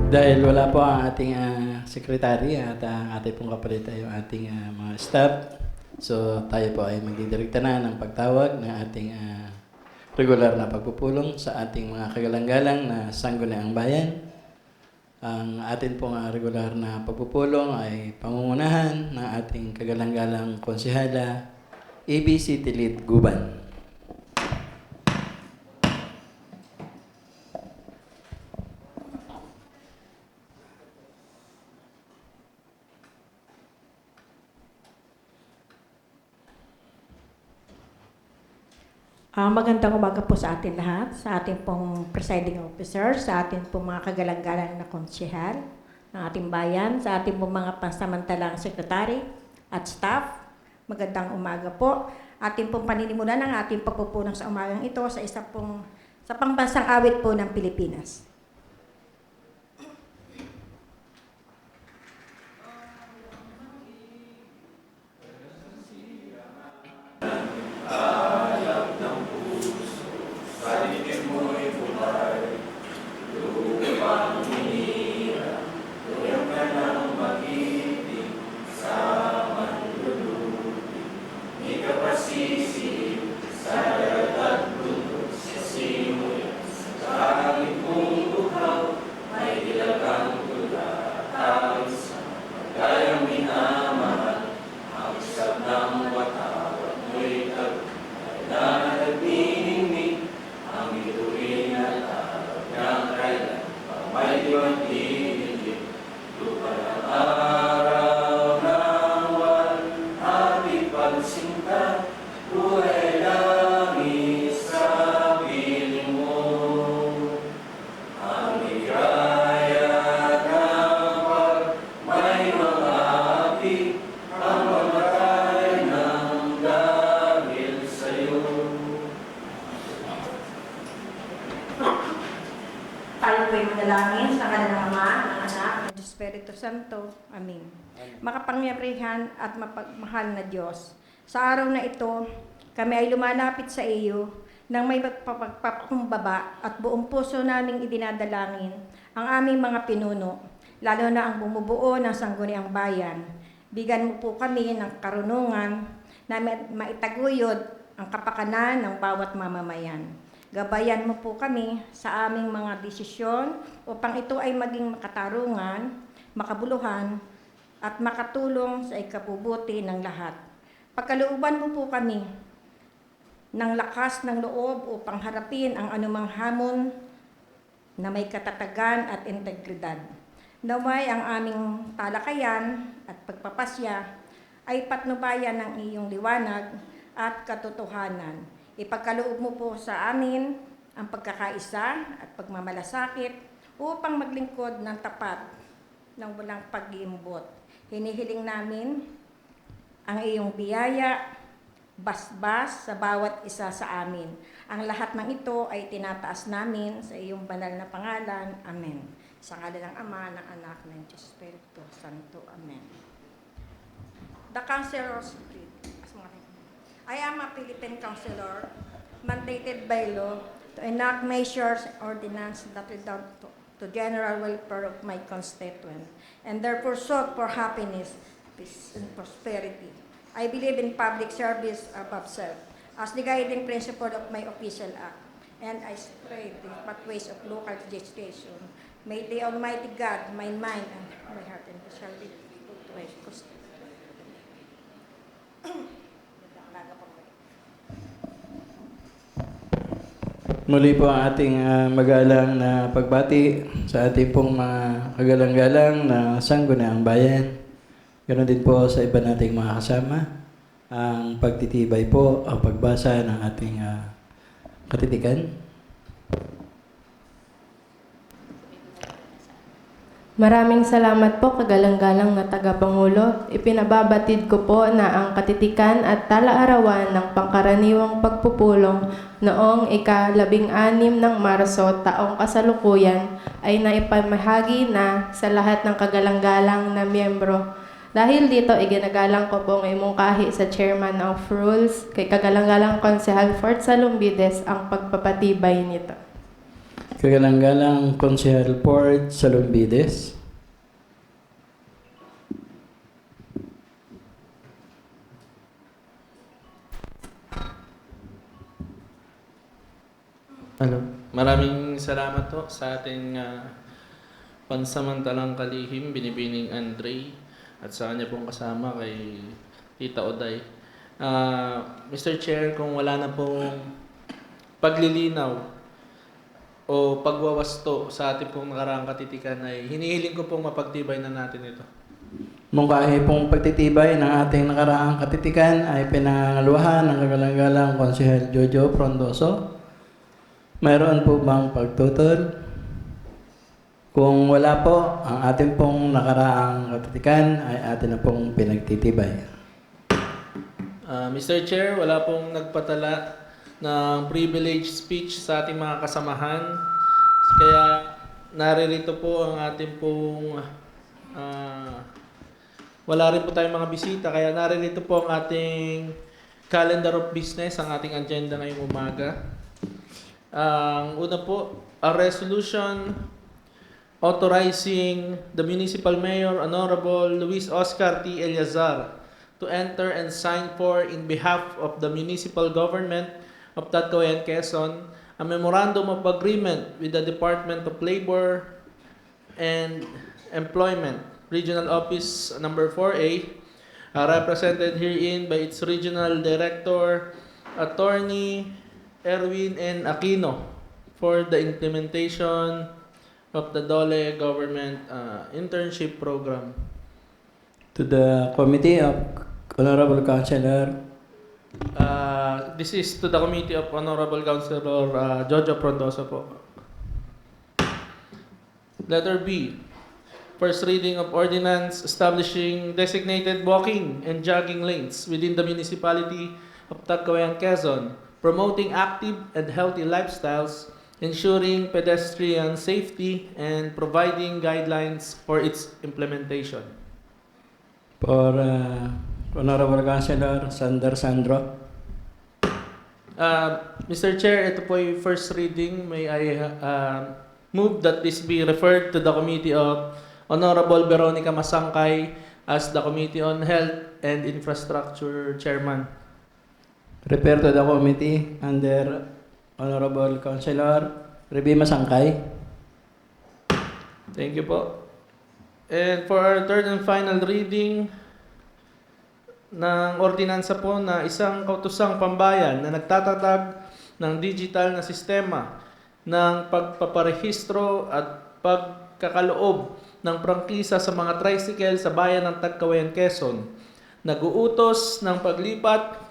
Dahil wala po ang ating sekretary at ang ating pong kapalit ay yung ating mga staff. So tayo po ay magdidirekta na ng pagtawag ng ating regular na pagpupulong sa ating mga kagalang-galang na sangguniang bayan. Ang atin pong regular na pagpupulong ay pangungunahan ng ating kagalang-galang konsehala, ABC Tilit Guban. Magandang umaga po sa atin lahat, sa ating pong presiding officer, sa ating pong mga kagalang-galang na konsehal ng ating bayan, sa ating pong mga pansamantalang sekretary at staff. Magandang umaga po. Ating pong paninimulan ng ating pagpupulong sa umagang ito sa pambansang awit po ng Pilipinas. Manalangin sa ngalan ng Ama, ng Anak, ng Espiritu Santo. Amen. Makapangyarihan at mapagmahal na Diyos, sa araw na ito, kami ay lumalapit sa iyo nang may magpapakumbaba at buong puso naming idinadalangin ang aming mga pinuno, lalo na ang bumubuo ng sangguniang bayan. Bigyan mo po kami ng karunungan na maitaguyod ang kapakanan ng bawat mamamayan. Gabayan mo po kami sa aming mga desisyon upang ito ay maging makatarungan, makabuluhan, at makatulong sa ikabubuti ng lahat. Pagkalooban mo po kami ng lakas ng loob upang harapin ang anumang hamon na may katatagan at integridad. Naway ang aming talakayan at pagpapasya ay patnubayan ng iyong liwanag at katotohanan. Ipagkaloob mo po sa amin ang pagkakaisa at pagmamalasakit upang maglingkod ng tapat ng walang pag-iimbot. Hinihiling namin ang iyong biyaya, basbas sa bawat isa sa amin. Ang lahat ng ito ay tinataas namin sa iyong banal na pangalan. Amen. Sa ngalan ng Ama, ng Anak, ng Espiritu Santo. Amen. The Councilors Creed. I am a Philippine councilor, mandated by law to enact measures and ordinances that redound to general welfare of my constituent and their pursuit for happiness, peace, and prosperity. I believe in public service above self as the guiding principle of my official act, and I spread the pathways of local legislation. May the Almighty God, my mind, and my heart, and shall be to my constituent. Muli po ang ating magalang na pagbati sa ating pong mga kagalang-galang na sangguniang bayan. Ganoon din po sa iba nating mga kasama. Ang pagtitibay po ang pagbasa ng ating katitikan. Maraming salamat po kagalang-galang na tagapangulo. Ipinababatid ko po na ang katitikan at tala-arawan ng pangkaraniwang pagpupulong noong ika-16 ng Marso taong kasalukuyan ay naipamahagi na sa lahat ng kagalang-galang na miyembro. Dahil dito, iginagalang ko pong imungkahi sa Chairman of Rules kay kagalang-galang Konsehal Fort Salumbides ang pagpapatibay nito. Kagalang-galang Konsehal Port Salombides. Hello. Maraming salamat po sa ating pansamantalang kalihim, Binibining Andre, at sa kanya pong kasama kay Tita Oday. Mr. Chair, kung wala na pong paglilinaw o pagwawasto sa ating pong nakaraang katitikan, ay hinihiling ko pong mapagtibay na natin ito. Mungkahi pong pagtitibay ng ating nakaraang katitikan ay pinangaluhan ng kagalang-galang Konsehal Jojo Frondoso. Mayroon po bang pagtutol? Kung wala po, ang ating pong nakaraang katitikan ay atin na pong pinagtitibay. Mr. Chair, wala pong nagpatala ng privilege speech sa ating mga kasamahan. Kaya naririto po ang ating pong wala rin po tayong mga bisita. Kaya naririto po ang ating calendar of business, ang ating agenda ngayong umaga. Ang una po, a resolution authorizing the Municipal Mayor, Honorable Luis Oscar T. Eliazar, to enter and sign for, in behalf of the Municipal Government of Tagkawayan, Quezon, a Memorandum of Agreement with the Department of Labor and Employment, Regional Office Number 4A, represented herein by its Regional Director, Attorney Erwin N. Aquino, for the implementation of the DOLE Government Internship Program. To the Committee of Honorable Councilor, This is to the Committee of Honorable Councilor Jojo Frondoso po. Letter B. First reading of ordinance establishing designated walking and jogging lanes within the municipality of Tagkawayan, Quezon, promoting active and healthy lifestyles, ensuring pedestrian safety, and providing guidelines for its implementation. for Honorable Councilor Sander Sandro. Mr. Chair, ito po yung first reading. May I move that this be referred to the Committee of Honorable Veronica Masangkay as the Committee on Health and Infrastructure Chairman. Refer to the committee under Honorable Councilor Reby Masangkay. Thank you po. And for our third and final reading ng ordinansa po na isang kautosang pambayan na nagtatatag ng digital na sistema ng pagpaparehistro at pagkakaloob ng prangkisa sa mga tricycle sa bayan ng Tagkawayan, Quezon. Nag-uutos ng paglipat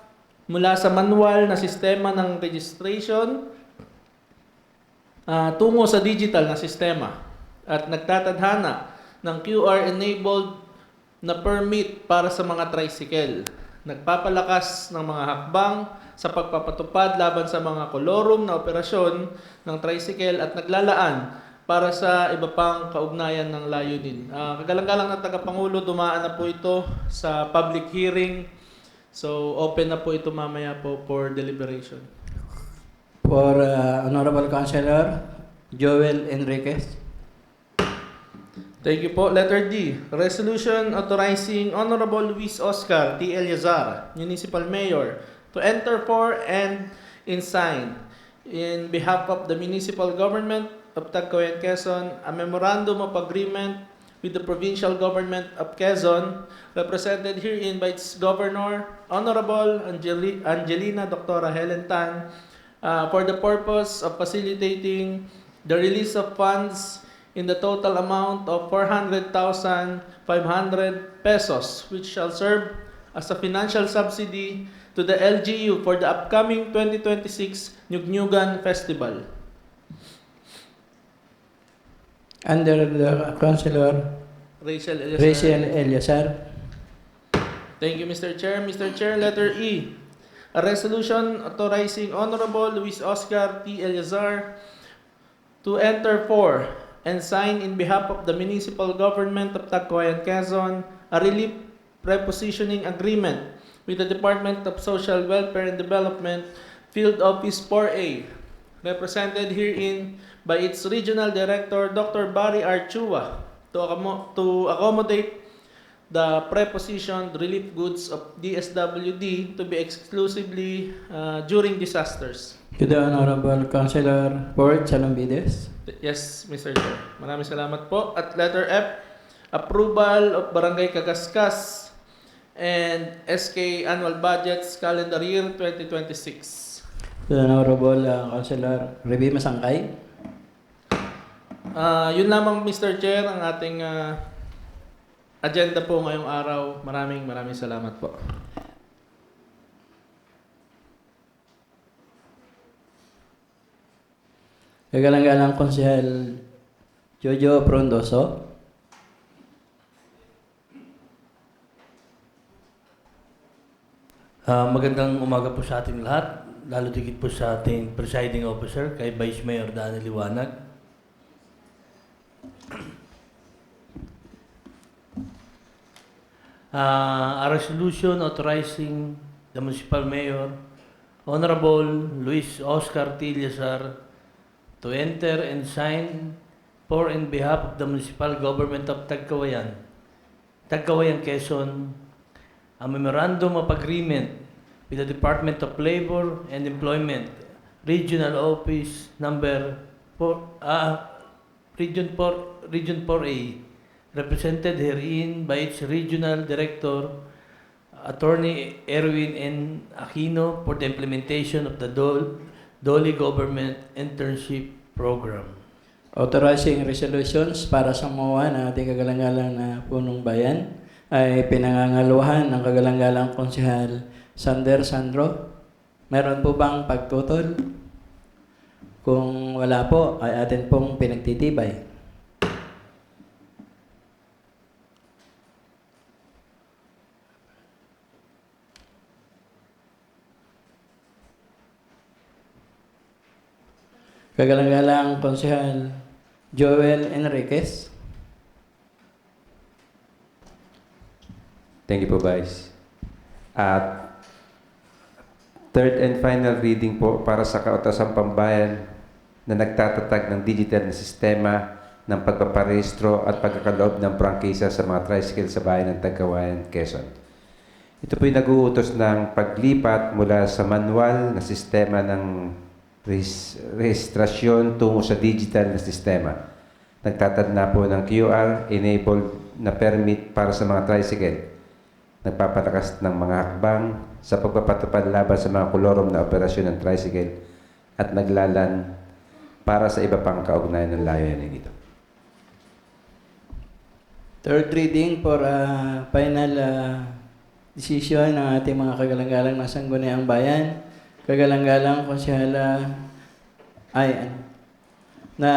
mula sa manual na sistema ng registration tungo sa digital na sistema at nagtatadhana ng QR-enabled na permit para sa mga tricycle. Nagpapalakas ng mga hakbang sa pagpapatupad laban sa mga kolorum na operasyon ng tricycle at naglalaan para sa iba pang kaugnayan ng layunin. Kagalang-galang na tagapangulo, dumaan na po ito sa public hearing. So, open na po ito mamaya po for deliberation. For Honorable Councilor Joel Enriquez. Thank you po. Letter D. Resolution authorizing Honorable Luis Oscar T. Eliazar, Municipal Mayor, to enter for and sign, in behalf of the Municipal Government of Tagkawayan, Quezon, a Memorandum of Agreement with the Provincial Government of Quezon, represented herein by its Governor, Honorable Angelina Doctora Helen Tan, for the purpose of facilitating the release of funds in the total amount of 400,500 pesos, which shall serve as a financial subsidy to the LGU for the upcoming 2026 Nyugnyugan Festival. Under the Councilor Rachel Eliazar. Rachel Eliazar. Thank you, Mr. Chair. Mr. Chair, letter E. A resolution authorizing Honorable Luis Oscar T. Eliazar to enter for and sign in behalf of the Municipal Government of Tagkawayan, Quezon, a relief repositioning agreement with the Department of Social Welfare and Development, Field Office 4A, represented herein by its Regional Director, Dr. Barry Archua, to accommodate the prepositioned relief goods of DSWD to be exclusively during disasters. To the Honorable Councilor Ford Salombides. Yes, Mr. Chair. Maraming salamat po. At letter F, approval of Barangay Kagaskas and SK annual budgets calendar year 2026. To the Honorable Councilor Revy Masangkay. Yun lamang, Mr. Chair, ang ating agenda po ngayong araw. Maraming salamat po. Kagalang-galang Konsehal Jojo Frondoso. Magandang umaga po sa ating lahat, lalo digit po sa ating presiding officer, kay Vice Mayor Danny Liwanag. A resolution authorizing the Municipal Mayor, Honorable Luis Oscar T. Liazar, to enter and sign for in behalf of the Municipal Government of Tagkawayan, Quezon, a memorandum of agreement with the Department of Labor and Employment, Regional Office Number 4, Region 4A, represented herein by its Regional Director, Attorney Erwin N. Aquino, for the implementation of the Dolly Government Internship Program. Authorizing resolutions para sa MOA ng ating kagalang-galang na punong bayan ay pinangangaluhan ng kagalang-galang Konsehal Sander Sandro. Meron po bang pagtutol? Kung wala po, ay atin pong pinagtitibay. Kagalang-galang Konsehal Joel Enriquez. Thank you po, Vice. At third and final reading po para sa Kautasang Pambayan na nagtatatag ng digital na sistema ng pagpaparehistro at pagkakaloob ng prangkisa sa mga tricycle sa bayan ng Tagkawayan, Quezon. Ito po'y nag-uutos ng paglipat mula sa manual na sistema ng rehistrasyon tungo sa digital na sistema. Nagtatadna po ng QR-enabled na permit para sa mga tricycle. Nagpapalakas ng mga hakbang sa pagpapatupad laban sa mga kolorom na operasyon ng tricycle at naglalan para sa iba pang kaugnayan ng layunin nito. Third reading for final decision ng ating mga kagalang-galang na sangguniang bayan. Kagalang-galang Konsehal na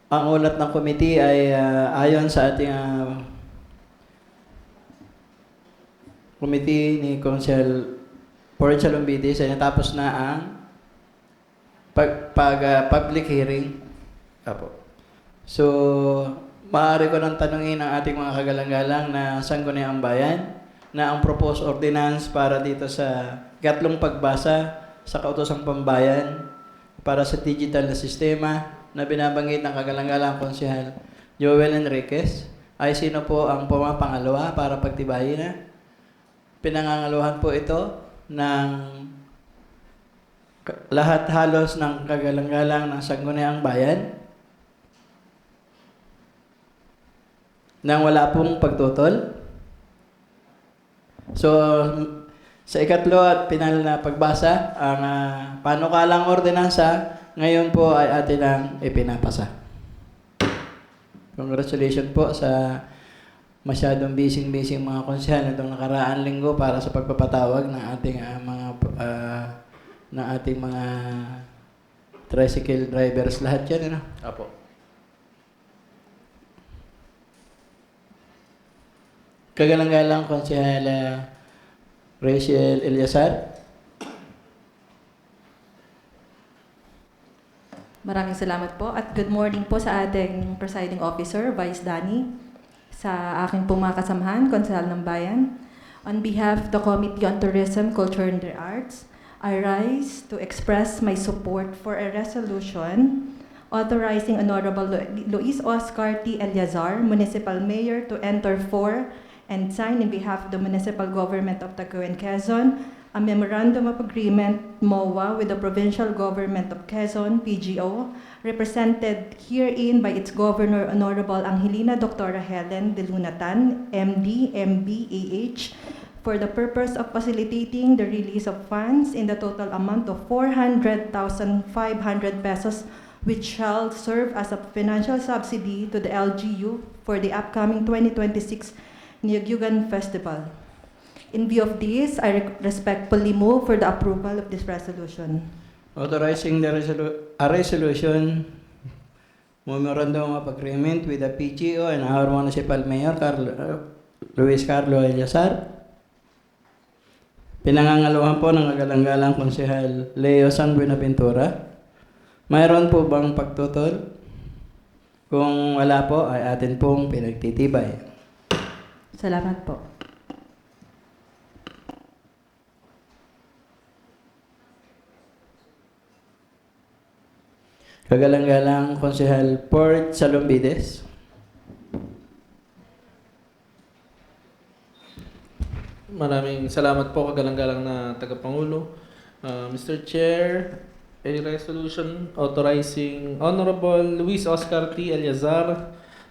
ang ulat ng committee ay ayon sa ating committee ni Konsehal Ford Salombides ay natapos na ang public hearing. Apo. So, maaari ko nang tanungin ang ating mga kagalang-galang na sangguniang bayan na ang proposed ordinance para dito sa ikatlong pagbasa sa Kautosang Pambayan para sa digital na sistema na binabanggit ng kagalang-galang Konsehal Joel Enriquez ay sino po ang pumapangalawa para pagtibayin na? Pinangangaluhan po ito ng lahat halos ng kagalang-galang ng sangguniang bayan nang wala pong pagtutol. So, sa ikatlo at pinal na pagbasa, ang panukalang ordinansa ngayon po ay atin ang ipinapasa. Congratulations po sa masyadong busy mga konsehal nitong nakaraan linggo para sa pagpapatawag ng ating mga tricycle drivers lahat yan, ano? Apo. Kagalang-galang Konsehal Rachel Eliazar. Maraming salamat po at good morning po sa ating presiding officer, Vice Danny, sa aking pong mga kasamahan, Konsehal ng Bayan. On behalf of the Committee on Tourism, Culture and the Arts, I rise to express my support for a resolution authorizing Honorable Luis Oscar T. Eliazar, Municipal Mayor, to enter for and sign in behalf of the Municipal Government of Tagum and Quezon a Memorandum of Agreement, MOA, with the Provincial Government of Quezon, PGO, represented herein by its Governor, Honorable Angelina Doctora Helen de Lunatan, MD, MB, AH, for the purpose of facilitating the release of funds in the total amount of 400,500 pesos, which shall serve as a financial subsidy to the LGU for the upcoming 2026 Niyugyugan Festival. In view of this, I respectfully move for the approval of this resolution. Authorizing the resolution, memorandum of agreement with the PGO and our Municipal Mayor, Luis Carlo Eliazar. Pinangangaluhan po ng kagalang-galang Konsehal Leo San Buenaventura. Mayroon po bang pagtutol? Kung wala po, ay atin pong pinagtitibay. Salamat po. Kagalang-galang Konsehal Port Salombides. Maraming salamat po kagalang-galang na tagapangulo. Mr. Chair, a resolution authorizing Honorable Luis Oscar T. Eliazar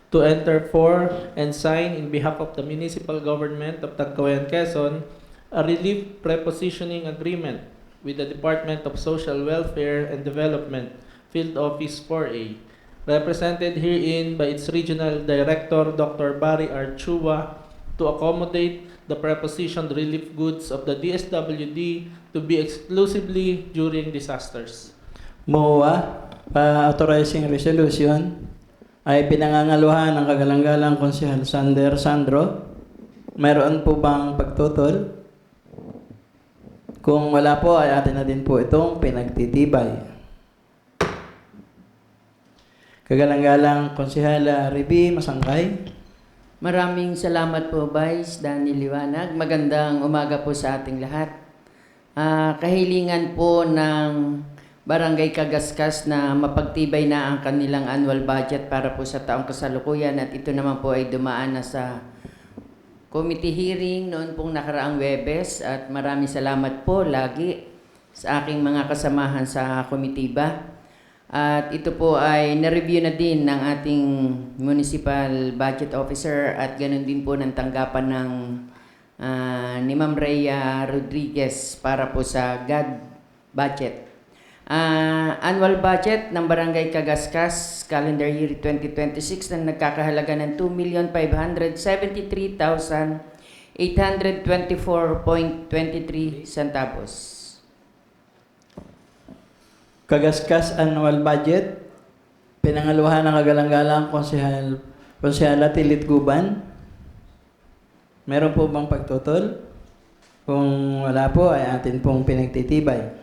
to enter for and sign in behalf of the Municipal Government of Tagkawayan, Quezon, a relief prepositioning agreement with the Department of Social Welfare and Development, Field Office 4A, represented herein by its Regional Director, Dr. Barry R. Chua, to accommodate the prepositioned relief goods of the DSWD to be exclusively during disasters. MOA, authorizing resolution, ay pinangangaluhan ng kagalang-galang Konsehal Sander Sandro. Mayroon po bang pagtutol? Kung wala po, ay atin na din po itong pinagtitibay. Kagalang-galang Konsehala Ribi Masangkay. Maraming salamat po, Vice Danny Liwanag. Magandang umaga po sa ating lahat. Kahilingan po ng Barangay Kagaskas na mapagtibay na ang kanilang annual budget para po sa taong kasalukuyan, at ito naman po ay dumaan na sa committee hearing noon pong nakaraang Webes, at maraming salamat po lagi sa aking mga kasamahan sa komitiba. At ito po ay na-review na din ng ating Municipal Budget Officer at ganun din po ng tanggapan ng ni Ma'am Rhea Rodriguez para po sa GAD budget. Annual budget ng Barangay Kagaskas, calendar year 2026 na nagkakahalaga ng 2,573,824.23 centavos. Kagaskas annual budget, pinangaluhan ng kagalang-galang Konsehala Tilit Guban. Meron po bang pagtutol? Kung wala po, ay atin pong pinagtitibay.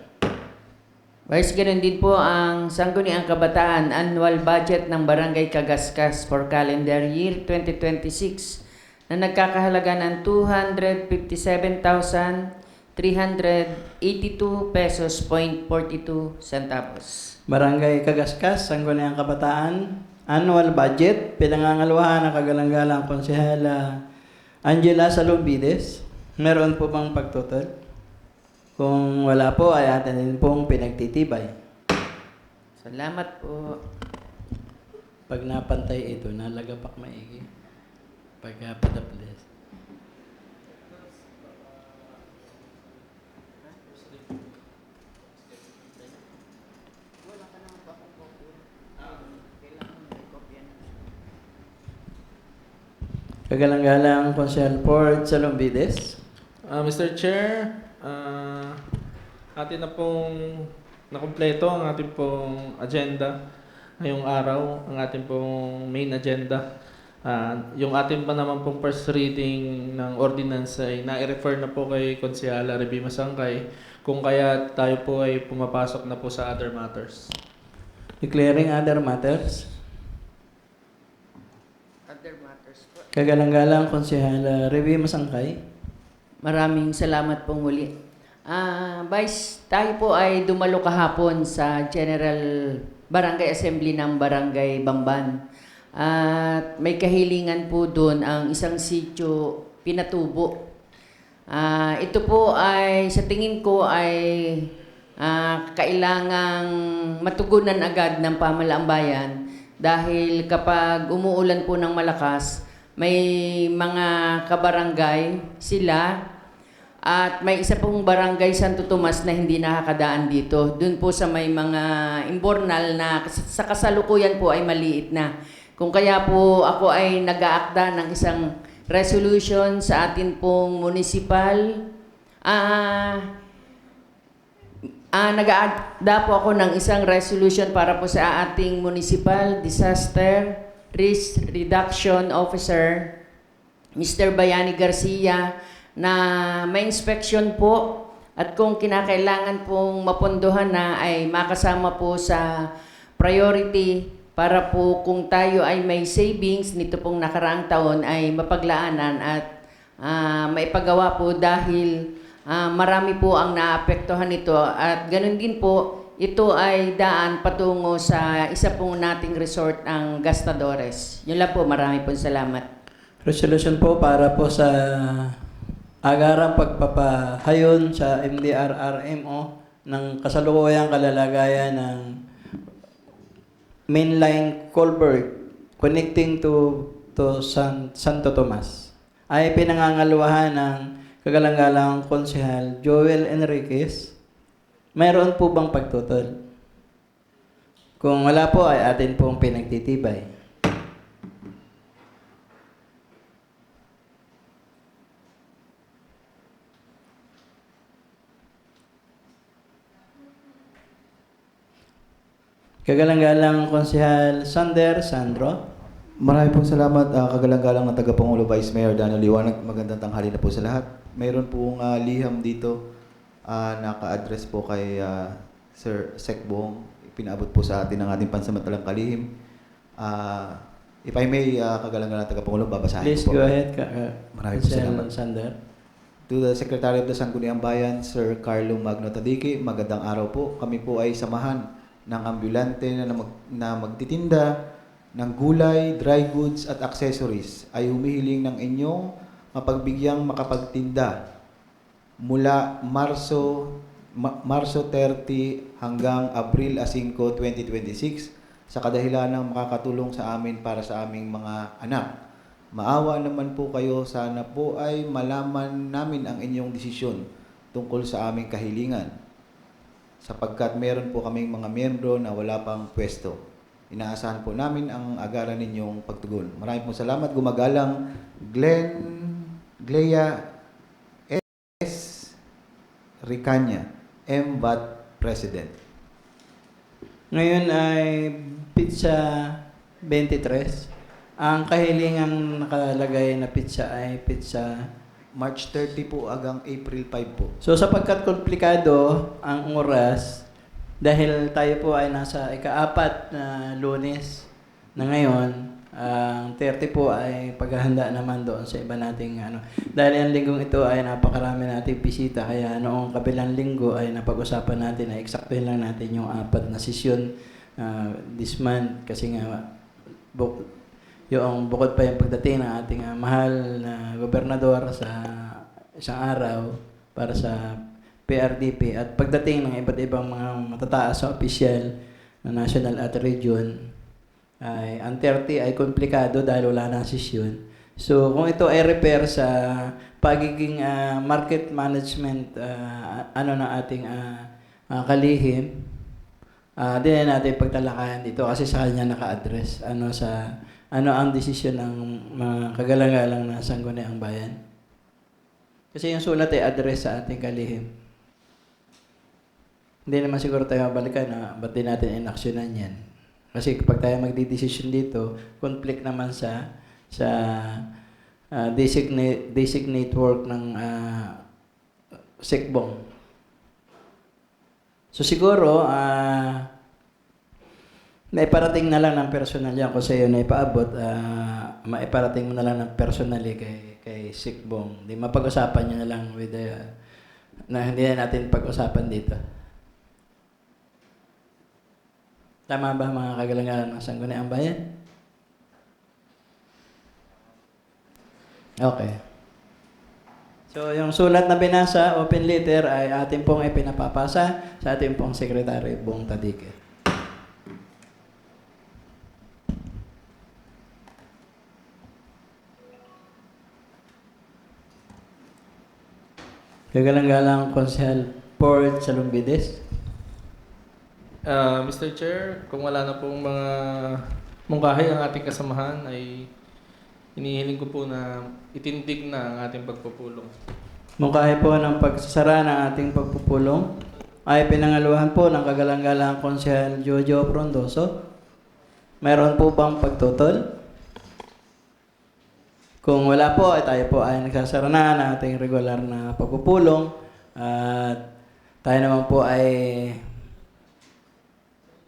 Vice, ganun din po ang Sangguniang Kabataan annual budget ng Barangay Kagaskas for calendar year 2026 na nagkakahalaga ng 257,382 pesos .42 centavos. Barangay Kagaskas, Sangguniang Kabataan, annual budget, pinangangaluhan ng kagalang-galang Konsehala Angela Salombides. Meron po bang pagtutol? Kung wala po, ay atin din pong pinagtitibay. Salamat po. Pag napantay ito, nalagapak maigi. Pagka padaples. Kagalang-galang Konsehal Port Salombides. Mr. Chair, atin na pong nakumpleto ang ating pong agenda ngayong araw, ang ating pong main agenda. Yung ating pa naman pong first reading ng ordinance ay nai-refer na po kay Konsehala Ribi Masangkay, kung kaya tayo po ay pumapasok na po sa other matters. Declaring other matters. Other matters po. Kagalang-galang Konsehala Ribi Masangkay. Maraming salamat pong muli. Vice, tayo po ay dumalo kahapon sa General Barangay Assembly ng Barangay Bamban. At may kahilingan po doon ang isang sitio Pinatubo. Ito po ay sa tingin ko ay kailangang matugunan agad ng pamalaang bayan dahil kapag umuulan po ng malakas, may mga kabarangay sila at may isa pong barangay Santo Tomas na hindi nakakadaan dito. Doon po sa may mga imbornal na sa kasalukuyan po ay maliit na. Kung kaya po ako ay nag-aakda ng isang resolution sa atin pong municipal, nag-aakda po ako ng isang resolution para po sa ating Municipal Disaster Risk Reduction Officer, Mr. Bayani Garcia, na may inspection po at kung kinakailangan pong mapondohan na ay makasama po sa priority para po kung tayo ay may savings nito pong nakaraang taon ay mapaglaanan at maipagawa po dahil marami po ang naapektuhan nito at ganun din po ito ay daan patungo sa isa pong nating resort ang Gastadores. Yun lang po, marami pong salamat. Resolution po para po sa agarang pagpapahayon sa MDRRMO ng kasalukuyang kalalagayan ng mainline culvert connecting to Santo Tomas ay pinangangaluhan ng kagalang-galang konsehal Joel Enriquez. Mayroon po bang pagtutol? Kung wala po ay atin pong pinagtitibay. Kagalang-galang konsehal Sandro. Marami pong salamat, kagalang-galang ng Tagapangulo Vice Mayor Daniel Liwanag. Magandang tanghali na po sa lahat. Mayroon pong liham dito naka-address po kay Sir Sekbong. Pinaabot po sa atin ng ating pansamantalang kalihim. If I may, kagalang-galang ng Tagapangulo, babasahin Please ko po. go ahead, Marami po salamat. Sander. To the Secretary of the Sangguniang Bayan, Sir Carlo Magno Tadiki, magandang araw po. Kami po ay samahan ng ambulante na magtitinda ng gulay, dry goods at accessories ay humihiling ng inyong mapagbigyang makapagtinda mula Marso 30 hanggang Abril 5, 2026 sa kadahilan ng makakatulong sa amin para sa aming mga anak. Maawa naman po kayo, sana po ay malaman namin ang inyong desisyon tungkol sa aming kahilingan sapagkat meron po kaming mga miyembro na wala pang pwesto. Inaasahan po namin ang agaran ninyong pagtugon. Maraming po salamat. Gumagalang Glea S. Ricanya, MBAT President. Ngayon ay pizza 23. Ang kahilingang nakalagay na pizza ay pizza March 30 po hanggang April 5 po. So sapagkat komplikado ang oras, dahil tayo po ay nasa ika-4 na Lunes na ngayon, ang 30 po ay paghahanda naman doon sa iba nating Dahil ang linggong ito ay napakarami nating bisita, kaya noong kabilang linggo ay napag-usapan natin na eksaktuhin lang natin yung 4 na sesyon this month kasi nga yung bukod pa yung pagdating ng ating mahal na gobernador sa isang araw para sa PRDP at pagdating ng iba't ibang mga matataas na opisyal na national at region ay ang 30 ay komplikado dahil wala nang sesyon. So kung ito ay repair sa pagiging market management ng ating kalihim, di na natin pagtalakayan dito kasi sa kanya naka-address ano ang desisyon ng mga kagalang-galang na Sangguniang Bayan. Kasi yung sulat ay address sa ating kalihim. Hindi naman siguro tayo mabalikan na ba't di natin inaksyonan yan. Kasi kapag tayo magdidesisyon dito, conflict naman sa designate work ng Sekbong. So siguro, naiparating na lang ng personal yan kung sa iyo na ipaabot, maiparating mo na lang ng personally kay Sekbong. Di mapag-usapan nyo na lang with the na hindi na natin pag-usapan dito. Tama ba mga kagalang-galang ng Sangguniang Bayan? Okay. So, yung sulat na binasa, open letter, ay atin pong ipinapapasa sa ating pong Secretary Bong Tadike. Kagalang-galang Konsehal Port Salumbides. Mr. Chair, kung wala na pong mga mungkahi ang ating kasamahan, ay inihiling ko po na itindig na ang ating pagpupulong. Mungkahi po ng pagsasara ng ating pagpupulong ay pinangaluhan po ng kagalang-galang Konsehal Jojo Frondoso. Meron po bang pagtutol? Kung wala po, ay tayo po ay nagsasara na ng ating regular na pagpupulong at tayo naman po ay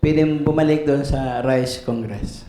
pwedeng bumalik doon sa Rice Congress.